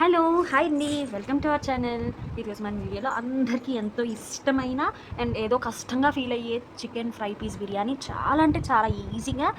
Hello hi అండి, welcome to our channel. ఈరోజు మన వీడియోలో అందరికీ ఎంతో ఇష్టమైన అండ్ ఏదో కష్టంగా ఫీల్ అయ్యే చికెన్ ఫ్రై పీస్ బిర్యానీ చాలా అంటే చాలా ఈజీగా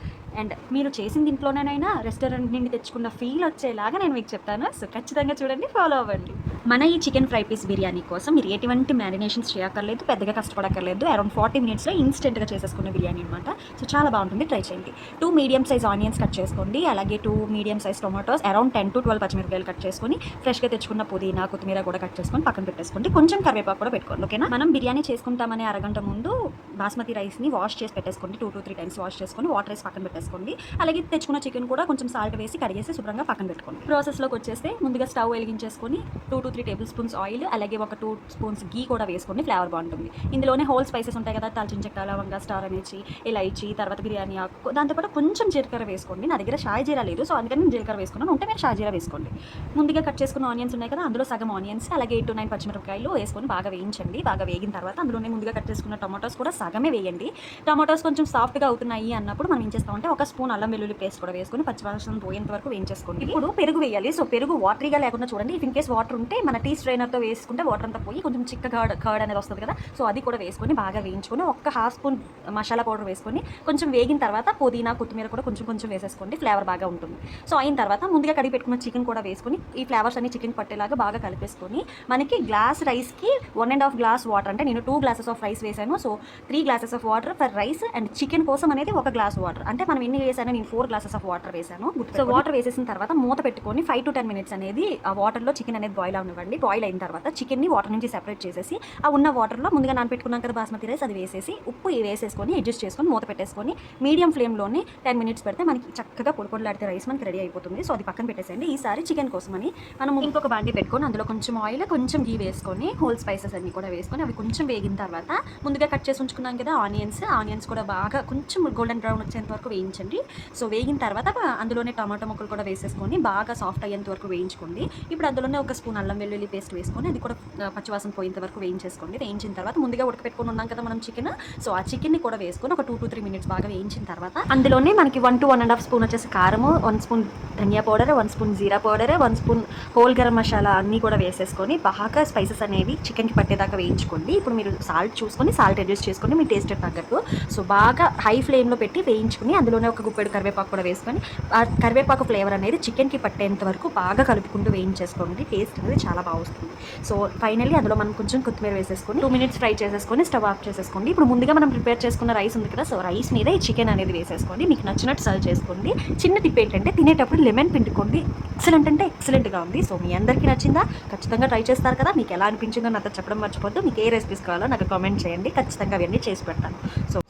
అండ్ మీరు చేసిన ఇంట్లోనేనైనా రెస్టారెంట్ నుండి తెచ్చుకున్న ఫీల్ వచ్చేలాగా నేను మీకు చెప్తాను. సో ఖచ్చితంగా చూడండి, ఫాలో అవ్వండి. మన ఈ చికెన్ ఫ్రై పీస్ బిర్యానీ కోసం మీరు ఎటువంటి మ్యారినేషన్స్ చేయక్కర్లేదు, పెద్దగా కష్టపడక్కర్లేదు. అరౌండ్ 40 మినిట్స్లో ఇన్స్టెంట్గా చేసేసుకున్న బిర్యానీ అనమాట. సో చాలా బాగుంటుంది, ట్రై చేయండి. 2 మీడియం సైజ్ ఆనియన్స్ కట్ చేసుకోండి, అలాగే 2 medium size tomatoes, around 10 to 12 పచ్చిమిరపకాయలు కట్ చేసుకొని ఫ్రెష్గా తెచ్చుకున్న పుదీనా కొత్తిమీర కూడా కట్ చేసుకొని పక్కన పెట్టేసుకోండి. కొంచెం కరివేపాకు కూడా పెట్టుకోండి, ఓకేనా. మనం బిర్యానీ చేసుకుంటామనే అరగంట ముందు బాస్మతి రైస్ని వాష్ చేసి పెట్టేసుకోండి. 2 to 3 టైమ్స్ వాష్ చేసుకొని వాటర్ వేసి పక్కన పెట్టేసుకోండి. అలాగే తెచ్చుకున్న చికెన్ కూడా కొంచెం సాల్ట్ వేసి కడిగేసి శుభ్రంగా పక్కన పెట్టుకోండి. ప్రాసెస్లోకి వచ్చేస్తే ముందుగా స్టవ్ వెలిగించేసుకొని 2 to 3 టేబుల్ స్పూన్స్ ఆయిల్, అలాగే ఒక 2 స్పూన్స్ గీ కూడా వేసుకోండి. ఫ్లేవర్ బాగుంటుంది. ఇందులోనే హోల్ స్పైసెస్ ఉంటాయి కదా, దాల్చిన చెక్క, లవంగా, స్టార్ అనేసి, ఇలాచి, తర్వాత బిర్యానీ ఆకు, దాంతోపాటు కొంచెం జీలకర్ర వేసుకోండి. నా దగ్గర షాయి జీరా లేదు, సో అందుకని నేను జీలకర్ర వేసుకున్నాను. ఉంటే మీరు షాయి జీరా వేసుకోండి. ముందుగా కట్ చేసుకున్న ఆనియన్స్ ఉన్నాయి కదా, అందులో సగం ఆనియన్స్, అలాగే 8 to 9 పచ్చిమిరపకాయలు వేసుకొని బాగా వేయించండి. బాగా వేగిన తర్వాత అందులోనే ముందుగా కట్ చేసుకున్న టమాటోస్ కూడా సగమే వేయండి. టమాటోస్ కొంచెం సాఫ్ట్గా అవుతున్నాయి అన్నప్పుడు మనం ఏం చేస్తామంటే ఒక స్పూన్ అల్లం వెల్లుల్లి పేస్ట్ కూడా వేసుకొని పచ్చివాసన పోయేంత వరకు వేయించేసుకోండి. ఇప్పుడు పెరుగు వేయాలి. సో పెరుగు వాటరీగా లేకుండా చూడండి. ఇఫ్ ఇన్ కేస్ వాటర్ ఉంటే మన టీ స్ట్రైనర్తో వేసుకుంటే వాటర్ అంతా పోయి కొంచెం చిక్కగా కర్డ్ అనేది వస్తుంది కదా, సో అది కూడా వేసుకొని బాగా వేయించుకొని ఒక హాఫ్ స్పూన్ మసాలా పౌడర్ వేసుకొని కొంచెం వేగిన తర్వాత పుదీనా కొత్తిమీర కూడా కొంచెం కొంచెం వేసేసుకోండి. ఫ్లేవర్ బాగా ఉంటుంది. సో అయిన తర్వాత ముందుగా కడిగి పెట్టుకున్న చికెన్ కూడా వేసుకొని ఈ ఫ్లేవర్స్ అన్ని చికెన్ పట్టేలాగా బాగా కలిపేసుకొని మనకి గ్లాస్ రైస్కి 1.5 గ్లాస్ వాటర్, అంటే నేను 2 గ్లాసెస్ ఆఫ్ రైస్ వేసాను. So 3 glasses of water for rice and chicken కోసం అనేది 1 గ్లాస్ వాటర్. అంటే మనం ఎన్ని వేసాను, నేను 4 గ్లాసెస్ ఆఫ్ వాటర్ వేసాను. సో వాటర్ వేసేసిన తర్వాత మూత పెట్టుకొని 5 to 10 మినిట్స్ అనేది ఆ వాటర్లో చికెన్ అనేది బాయిల్ అవ్వండి. బాయిల్ అయిన తర్వాత చికెన్ని వాటర్ నుంచి సెపరేట్ చేసేసి ఆ ఉన్న వాటర్లో ముందుగా నానబెట్టుకున్నాం కదా బాస్మతి రైస్, అది వేసేసి ఉప్పు వేసేసుకొని అడ్జస్ట్ చేసుకొని మూత పెట్టేసుకొని మీడియం ఫ్లేమ్లోనే 10 మినిట్స్ పెడితే మనకి చక్కగా పొడిపొడిలాడితే రైస్ మనకి రెడీ అయిపోతుంది. సో అది పక్కన పెట్టేసేయండి. ఈసారి చికెన్ కోసమని మనం ఇంకొక బాండి పెట్టుకొని అందులో కొంచెం ఆయిల్, కొంచెం గీ వేసుకొని హోల్ స్పైసెస్ అన్ని కూడా వేసుకొని అవి కొంచెం వేగిన తర్వాత ముందుగా కట్ చేసి ఉంచుకున్నాం కదా ఆనియన్స్ కూడా బాగా కొంచెం గోల్డెన్ బ్రౌన్ వచ్చేంత వరకు వేయించండి. సో వేగిన తర్వాత అందులోనే టమాటో ముక్కలు కూడా వేసేసుకొని బాగా సాఫ్ట్ అయ్యేంత వరకు వేయించుకోండి. ఇప్పుడు అందులోనే ఒక స్పూన్ అల్లం వెల్లుల్లి పేస్ట్ వేసుకొని అది కూడా పచ్చివాసన పోయేంత వరకు వేయించేసుకోండి. వేయించిన తర్వాత ముందుగా ఉడకపెట్టుకొని ఉన్నాం కదా మనం చికెన్, సో ఆ చికెన్ని కూడా వేసుకొని ఒక 2 to 3 మినిట్స్ బాగా వేయించిన తర్వాత అందులోనే మనకి 1 to 1.5 స్పూన్ వచ్చేసి కారము, 1 స్పూన్ ధనియా పౌడర్, 1 స్పూన్ జీరా powder, 1 spoon whole garam masala అన్నీ కూడా వేసేసుకొని బాగా స్పైసెస్ అనేవి చికెన్కి పట్టేదాకా వేయించుకోండి. ఇప్పుడు మీరు సాల్ట్ చూసుకొని సాల్ట్ అడ్జస్ట్ చేసుకోండి మీ టేస్ట్ తగ్గట్టు. సో బాగా హై ఫ్లేమ్లో పెట్టి వేయించుకుని అందులోనే ఒక గుప్పెడు కరివేపాకు కూడా వేసుకొని ఆ కరివేపాకు ఫ్లేవర్ అనేది చికెన్కి పట్టేంత వరకు బాగా కలుపుకుంటూ వేయించేసుకోండి. టేస్ట్ అనేది చాలా బాగా వస్తుంది. సో ఫైనల్లీ అందులో మనం కొంచెం కొత్తిమీర వేసేసుకొని 2 మినిట్స్ ఫ్రై చేసేసుకొని స్టవ్ ఆఫ్ చేసేసుకోండి. ఇప్పుడు ముందుగా మనం ప్రిపేర్ చేసుకున్న రైస్ ఉంది కదా, సో రైస్ మీద ఈ చికెన్ అనేది వేసేసుకోండి. మీకు నచ్చినట్టు సర్వ్ చేసుకోండి. చిన్న టిప్ ఏంటంటే తినేటప్పుడు లెమన్ పిండుకోండి. ఎక్సలెంట్ అంటే ఎక్సలెంట్గా ఉంది. సో మీ అందరికీ నచ్చిందా? ఖచ్చితంగా ట్రై చేస్తారు కదా. మీకు ఎలా అనిపించిందో నాతో చెప్పడం మర్చిపోద్దు. మీకు ఏ రెసిపీస్ కావాలో నాకు కామెంట్ చేయండి. ఖచ్చితంగా అవన్నీ చేసి పెడతాను.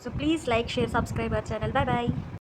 So please like, share, subscribe our channel. Bye bye.